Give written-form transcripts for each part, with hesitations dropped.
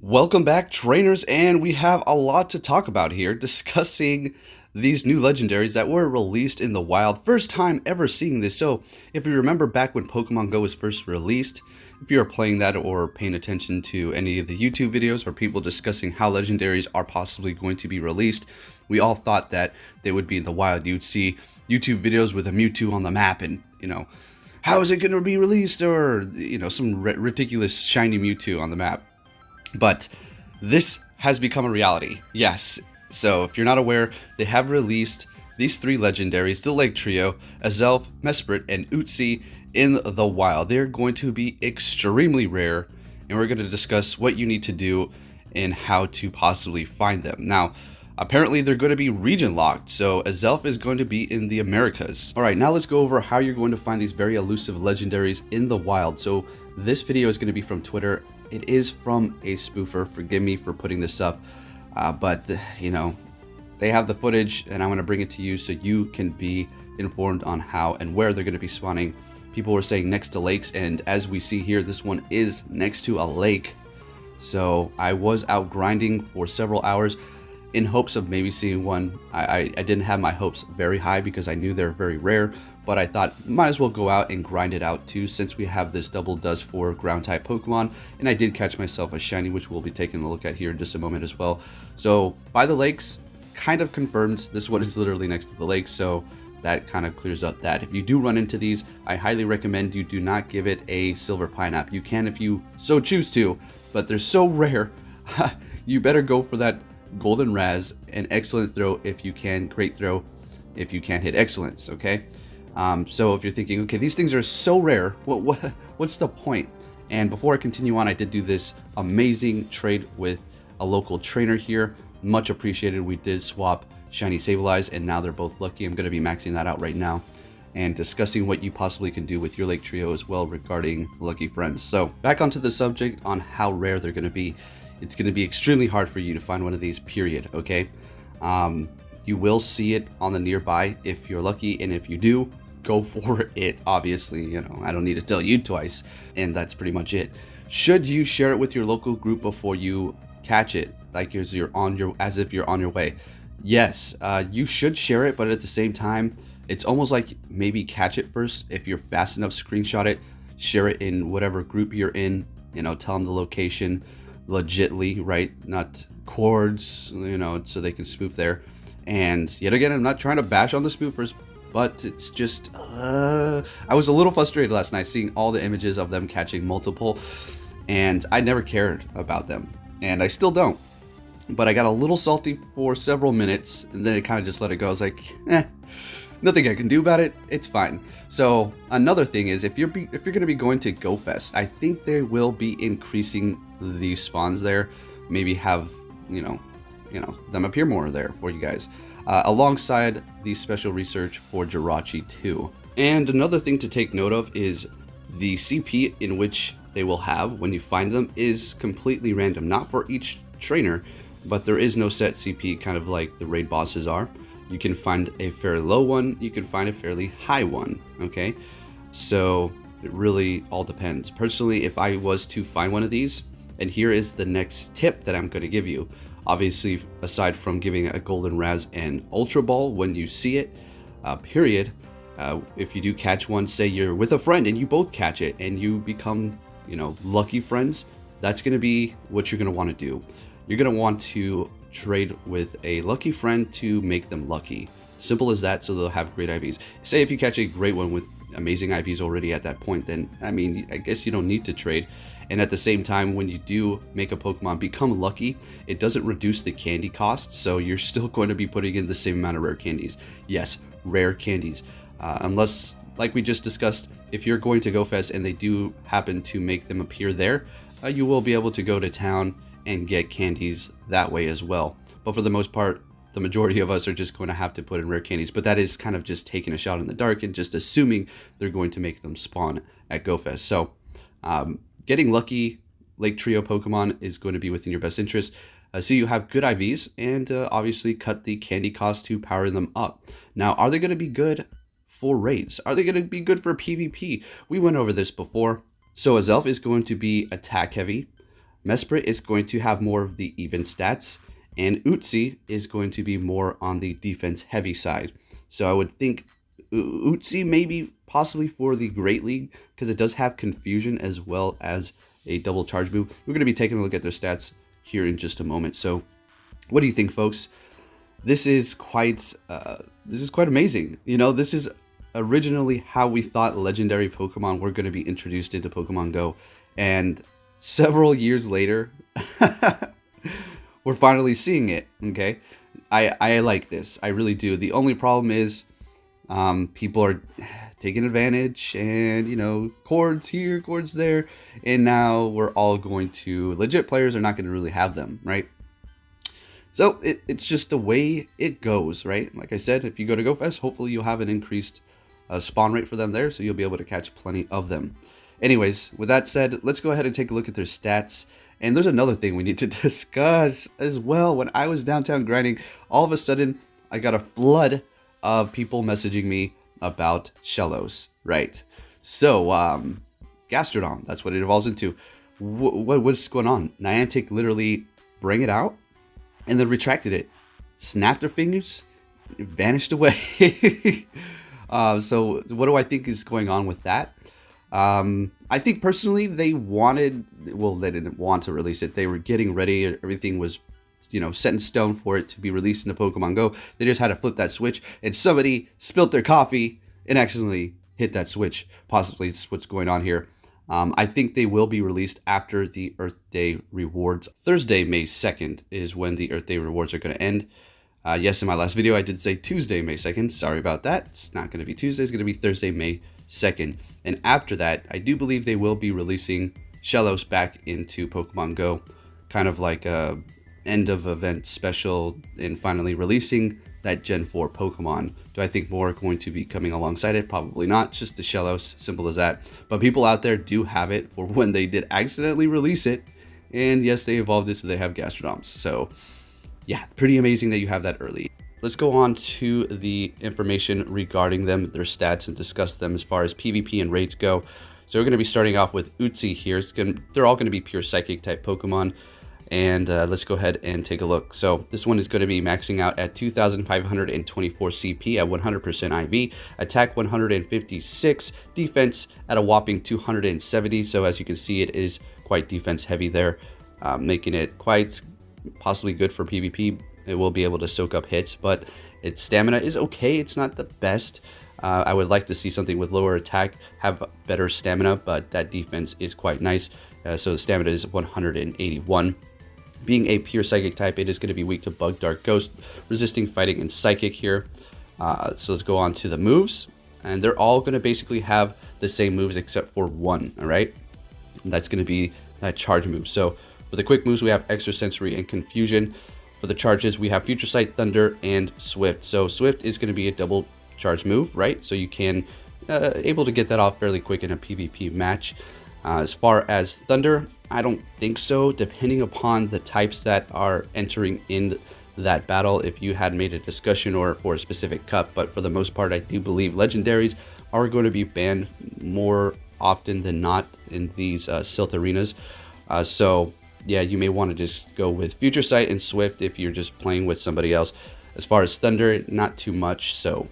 Welcome back, trainers, and we have a lot to talk about here, discussing these new legendaries that were released in the wild. First time ever seeing this. So if you remember back when Pokemon Go was first released, if you are playing that or paying attention to any of the YouTube videos or people discussing how legendaries are possibly going to be released, we all thought that they would be in the wild. You'd see YouTube videos with a Mewtwo on the map and, how is it going to be released? Or, some ridiculous shiny Mewtwo on the map. But this has become a reality, yes. So if you're not aware, they have released these three legendaries, the Lake Trio, Azelf, Mesprit, and Uxie in the wild. They're going to be extremely rare, and we're going to discuss what you need to do and how to possibly find them. Now, apparently they're going to be region locked, so Azelf is going to be in the Americas. Alright, now let's go over how you're going to find these very elusive legendaries in the wild. So this video is going to be from Twitter. It is from a spoofer, forgive me for putting this up, but they have the footage and I'm going to bring it to you so you can be informed on how and where they're going to be spawning. People were saying next to lakes, and as we see here, this one is next to a lake. So I was out grinding for several hours in hopes of maybe seeing one. I didn't have my hopes very high because I knew they're very rare, but I thought might as well go out and grind it out too, since we have this double dust for ground type Pokemon, and I did catch myself a shiny, which we'll be taking a look at here in just a moment as well. So by the lakes, kind of confirmed this one is literally next to the lake, so that kind of clears up that. If you do run into these, I highly recommend you do not give it a silver pineapple. You can if you so choose to, but they're so rare. You better go for that golden raz, an excellent throw if you can, great throw if you can't hit excellence, okay? So if you're thinking, okay, these things are so rare, what's the point? And before I continue on, I did do this amazing trade with a local trainer here, much appreciated. We did swap shiny Sableyes, and now they're both lucky. I'm going to be maxing that out right now and discussing what you possibly can do with your Lake Trio as well regarding lucky friends. So back onto the subject on how rare they're going to be. It's going to be extremely hard for you to find one of these, period, okay? You will see it on the nearby if you're lucky, and if you do, go for it, obviously. I don't need to tell you twice, and that's pretty much it. Should you share it with your local group before you catch it, like as if you're on your way? Yes, you should share it, but at the same time, it's almost like maybe catch it first. If you're fast enough, screenshot it, share it in whatever group you're in, tell them the location legitly, right? Not chords, so they can spoof there. And yet again, I'm not trying to bash on the spoofers, but it's just, I was a little frustrated last night seeing all the images of them catching multiple, and I never cared about them, and I still don't. But I got a little salty for several minutes, and then it kind of just let it go. I was like, nothing I can do about it. It's fine. So another thing is, if you're going to be going to GoFest, I think they will be increasing the spawns there. Maybe have them appear more there for you guys, alongside the special research for Jirachi too. And another thing to take note of is the CP in which they will have when you find them is completely random, not for each trainer, but there is no set CP, kind of like the raid bosses are. You can find a fairly low one, you can find a fairly high one, okay? So it really all depends. Personally, if I was to find one of these, and here is the next tip that I'm going to give you. Obviously, aside from giving a golden raz and ultra ball when you see it, period, if you do catch one, say you're with a friend and you both catch it and you become, lucky friends, that's going to be what you're going to want to do. You're going to want to trade with a lucky friend to make them lucky. Simple as that, so they'll have great IVs. Say if you catch a great one with amazing IVs already at that point, then, I guess you don't need to trade. And at the same time, when you do make a Pokemon become lucky, it doesn't reduce the candy cost, so you're still going to be putting in the same amount of rare candies. Yes, rare candies. Unless, like we just discussed, if you're going to GoFest and they do happen to make them appear there, you will be able to go to town and get candies that way as well. But for the most part, the majority of us are just going to have to put in rare candies, but that is kind of just taking a shot in the dark and just assuming they're going to make them spawn at GoFest. So, getting lucky Lake Trio Pokemon is going to be within your best interest, so you have good IVs, and obviously cut the candy cost to power them up. Now, are they going to be good for raids? Are they going to be good for PvP? We went over this before. So Azelf is going to be attack heavy, Mesprit is going to have more of the even stats, and Uxie is going to be more on the defense heavy side. So I would think Uxie maybe possibly for the Great League, because it does have confusion as well as a double charge move. We're going to be taking a look at their stats here in just a moment. So what do you think, folks? This is quite amazing. You know, this is originally how we thought legendary Pokemon were going to be introduced into Pokemon Go, and several years later, we're finally seeing it. Okay, I like this. I really do. The only problem is people are taking advantage, and you know, cords here, cords there, and now we're all going to, legit players are not going to really have them, right? So it's just the way it goes, right? Like I said, if you go to GoFest, hopefully you'll have an increased spawn rate for them there, so you'll be able to catch plenty of them. Anyways, with that said, let's go ahead and take a look at their stats. And there's another thing we need to discuss as well. When I was downtown grinding, all of a sudden, I got a flood of people messaging me about Shellos, right? So, Gastrodon, that's what it evolves into. What's going on? Niantic literally bring it out and then retracted it, snapped their fingers, it vanished away. So what do I think is going on with that? I think personally they wanted, well, they didn't want to release it. They were getting ready. Everything was, you know, set in stone for it to be released into Pokemon Go. They just had to flip that switch, and somebody spilled their coffee and accidentally hit that switch. Possibly it's what's going on here. I think they will be released after the Earth Day rewards. Thursday, May 2nd is when the Earth Day rewards are going to end. Yes, in my last video, I did say Tuesday, May 2nd. Sorry about that. It's not going to be Tuesday. It's going to be Thursday, May 2nd. And after that, I do believe they will be releasing Shellos back into Pokemon Go. Kind of like a end of event special, and finally releasing that Gen 4 Pokemon. Do I think more are going to be coming alongside it? Probably not. Just the Shellos, simple as that. But people out there do have it for when they did accidentally release it. And yes, they evolved it so they have Gastrodons. So yeah, pretty amazing that you have that early. Let's go on to the information regarding them, their stats, and discuss them as far as PvP and raids go. So we're going to be starting off with Uxie here. They're all going to be pure Psychic type Pokemon. And let's go ahead and take a look. So this one is going to be maxing out at 2,524 CP at 100% IV, attack 156, defense at a whopping 270. So as you can see, it is quite defense heavy there, making it quite possibly good for PvP. It will be able to soak up hits, but its stamina is okay. It's not the best. I would like to see something with lower attack have better stamina, but that defense is quite nice. So the stamina is 181. Being a pure Psychic type, it is going to be weak to Bug, Dark, Ghost, resisting fighting, and Psychic here. So let's go on to the moves. And they're all going to basically have the same moves except for one, all right? And that's going to be that charge move. So for the quick moves, we have Extrasensory and Confusion. For the charges, we have Future Sight, Thunder, and Swift. So Swift is going to be a double charge move, right? So you can able to get that off fairly quick in a PvP match. As far as Thunder, I don't think so, depending upon the types that are entering in that battle, if you had made a discussion or for a specific cup. But for the most part, I do believe legendaries are going to be banned more often than not in these Silt arenas. So yeah, you may want to just go with Future Sight and Swift if you're just playing with somebody else. As far as Thunder, not too much. So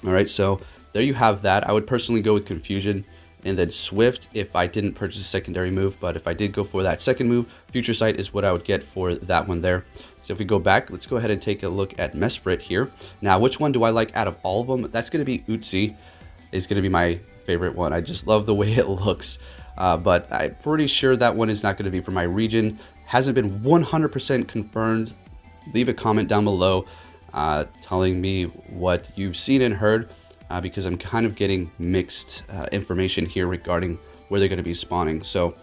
all right, so there you have that. I would personally go with Confusion and then Swift if I didn't purchase a secondary move. But if I did go for that second move, Future Sight is what I would get for that one there. So if we go back, let's go ahead and take a look at Mesprit here. Now, which one do I like out of all of them? That's going to be Uxie. Is going to be my favorite one. I just love the way it looks. But I'm pretty sure that one is not going to be for my region. Hasn't been 100% confirmed. Leave a comment down below telling me what you've seen and heard. Because I'm kind of getting mixed information here regarding where they're going to be spawning. So,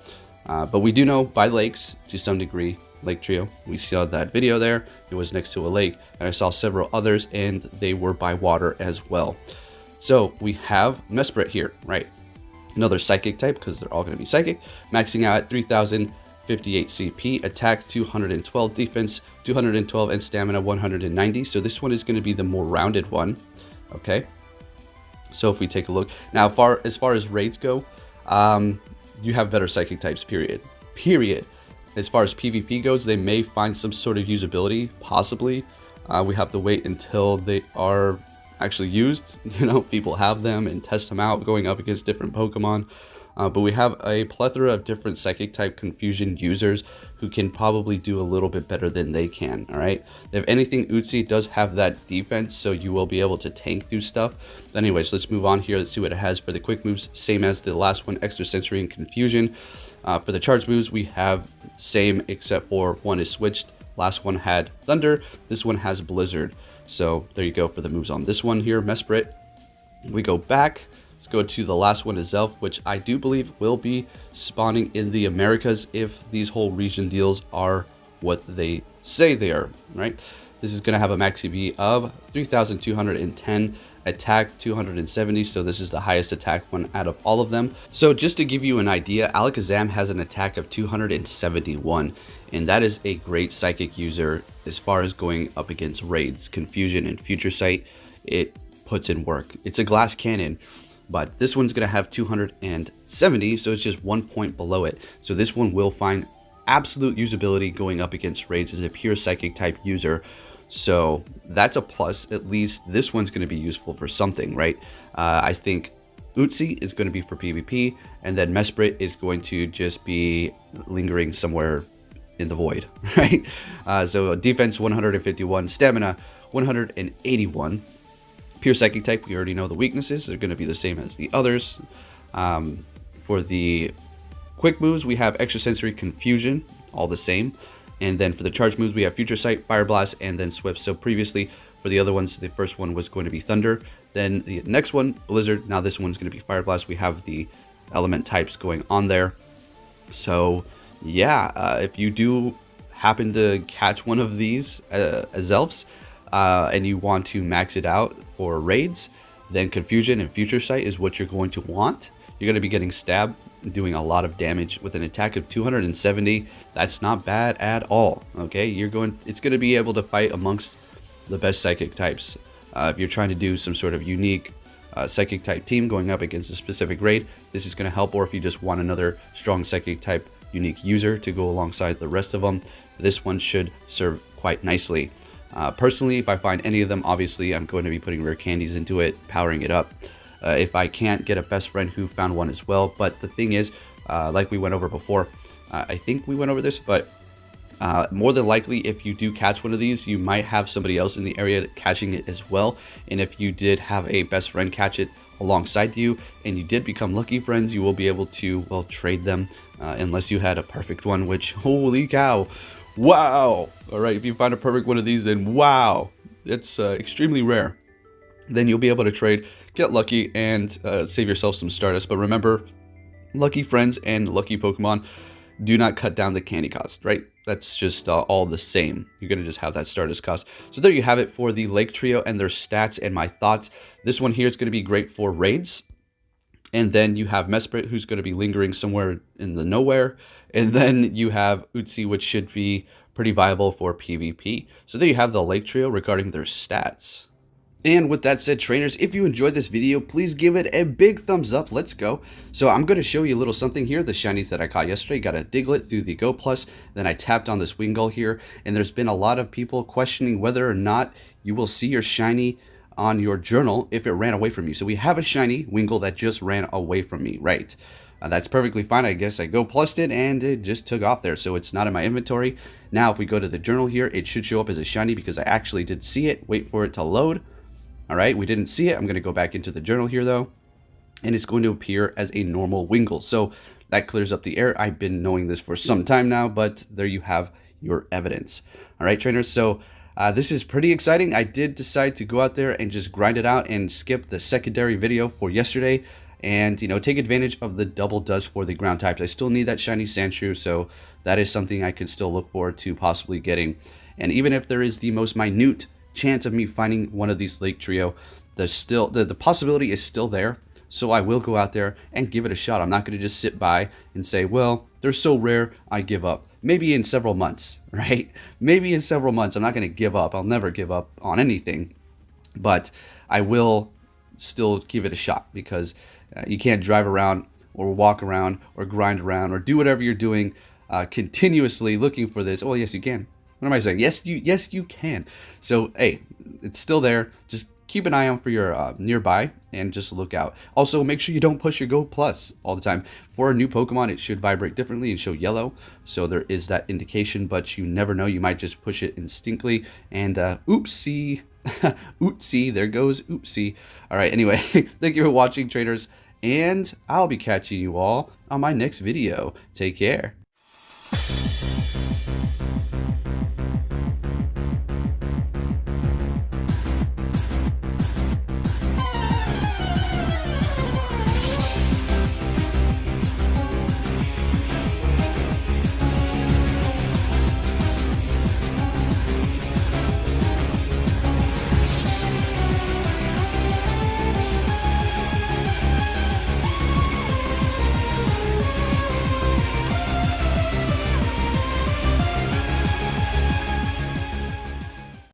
but we do know by lakes to some degree, Lake Trio. We saw that video there. It was next to a lake, and I saw several others, and they were by water as well. So we have Mesprit here, right? Another Psychic type, because they're all going to be Psychic, maxing out at 3,058 CP, attack 212, defense 212, and stamina 190. So this one is going to be the more rounded one. Okay. So if we take a look now, as far as raids go, you have better Psychic types. Period. As far as PvP goes, they may find some sort of usability, possibly. We have to wait until they are actually used. You know, people have them and test them out going up against different Pokemon. But we have a plethora of different Psychic type Confusion users who can probably do a little bit better than they can, all right? If anything, Uxie does have that defense, so you will be able to tank through stuff. Anyways, let's move on here. Let's see what it has for the quick moves. Same as the last one, Extra Sensory and Confusion. For the charge moves, we have same except for one is switched. Last one had Thunder. This one has Blizzard. So there you go for the moves on this one here, Mesprit. We go back. Let's go to the last one, Azelf, which I do believe will be spawning in the Americas if these whole region deals are what they say they are, right? This is going to have a max EV of 3,210, attack 270, so this is the highest attack one out of all of them. So just to give you an idea, Alakazam has an attack of 271, and that is a great Psychic user as far as going up against raids. Confusion and Future Sight, it puts in work. It's a glass cannon, but this one's going to have 270, so it's just 1 point below it. So this one will find absolute usability going up against raids as a pure Psychic type user. So that's a plus. At least this one's going to be useful for something, right? I think Uxie is going to be for PvP, and then Mesprit is going to just be lingering somewhere in the void, right? So defense 151, stamina 181. Pure Psychic type, we already know the weaknesses. They're going to be the same as the others. For the quick moves, we have Extra Sensory, Confusion, all the same. And then for the charge moves, we have Future Sight, Fire Blast, and then Swift. So previously, for the other ones, the first one was going to be Thunder. Then the next one, Blizzard. Now this one's going to be Fire Blast. We have the element types going on there. So yeah, if you do happen to catch one of these Azelfs, and you want to max it out for raids, then Confusion and Future Sight is what you're going to want. You're going to be getting stabbed, doing a lot of damage with an attack of 270. That's not bad at all. Okay, it's going to be able to fight amongst the best Psychic types. If you're trying to do some sort of unique Psychic type team going up against a specific raid, this is going to help. Or if you just want another strong Psychic type unique user to go alongside the rest of them, this one should serve quite nicely. Personally, if I find any of them, obviously I'm going to be putting rare candies into it, powering it up. If I can't get a best friend who found one as well. But the thing is, like we went over before, I think we went over this, but more than likely, if you do catch one of these, you might have somebody else in the area catching it as well. And if you did have a best friend catch it alongside you, and you did become lucky friends, you will be able to, well, trade them, unless you had a perfect one, which, holy cow, wow. All right, if you find a perfect one of these, then wow, it's extremely rare. Then you'll be able to trade, get lucky, and save yourself some Stardust. But remember, lucky friends and lucky Pokemon do not cut down the candy cost, right? That's just all the same. You're going to just have that Stardust cost. So there you have it for the Lake Trio and their stats and my thoughts. This one here is going to be great for raids. And then you have Mesprit, who's going to be lingering somewhere in the nowhere. And then you have Uxie, which should be pretty viable for PvP. So there you have the Lake Trio regarding their stats. And with that said, trainers, if you enjoyed this video, please give it a big thumbs up. Let's go. So I'm going to show you a little something here. The shinies that I caught yesterday, got a Diglett through the Go Plus. Then I tapped on this Wingull here. And there's been a lot of people questioning whether or not you will see your shiny on your journal if it ran away from you. So we have a shiny Wingull that just ran away from me, right? That's perfectly fine. I guess I Go Plussed it and it just took off there. So it's not in my inventory. Now, if we go to the journal here, it should show up as a shiny because I actually did see it. Wait for it to load. All right, we didn't see it. I'm going to go back into the journal here, though, and it's going to appear as a normal Wingull. So that clears up the error. I've been knowing this for some time now, but there you have your evidence. All right, trainers, so this is pretty exciting. I did decide to go out there and just grind it out and skip the secondary video for yesterday and, you know, take advantage of the double dust for the ground types. I still need that shiny Sandshrew, so that is something I can still look forward to possibly getting. And even if there is the most minute chance of me finding one of these Lake Trio, the possibility is still there. So I will go out there and give it a shot. I'm not going to just sit by and say, well, they're so rare, I give up. Maybe in several months, right? Maybe in several months. I'm not going to give up. I'll never give up on anything. But I will still give it a shot because you can't drive around or walk around or grind around or do whatever you're doing continuously looking for this. Oh, yes, you can. What am I saying? Yes, you can. So, hey, it's still there. Just keep an eye out for your nearby and just look out. Also, make sure you don't push your Go Plus all the time. For a new Pokemon, it should vibrate differently and show yellow. So there is that indication, but you never know. You might just push it instinctively and oopsie. Oopsie, there goes oopsie. All right, anyway, thank you for watching, traders, and I'll be catching you all on my next video. Take care.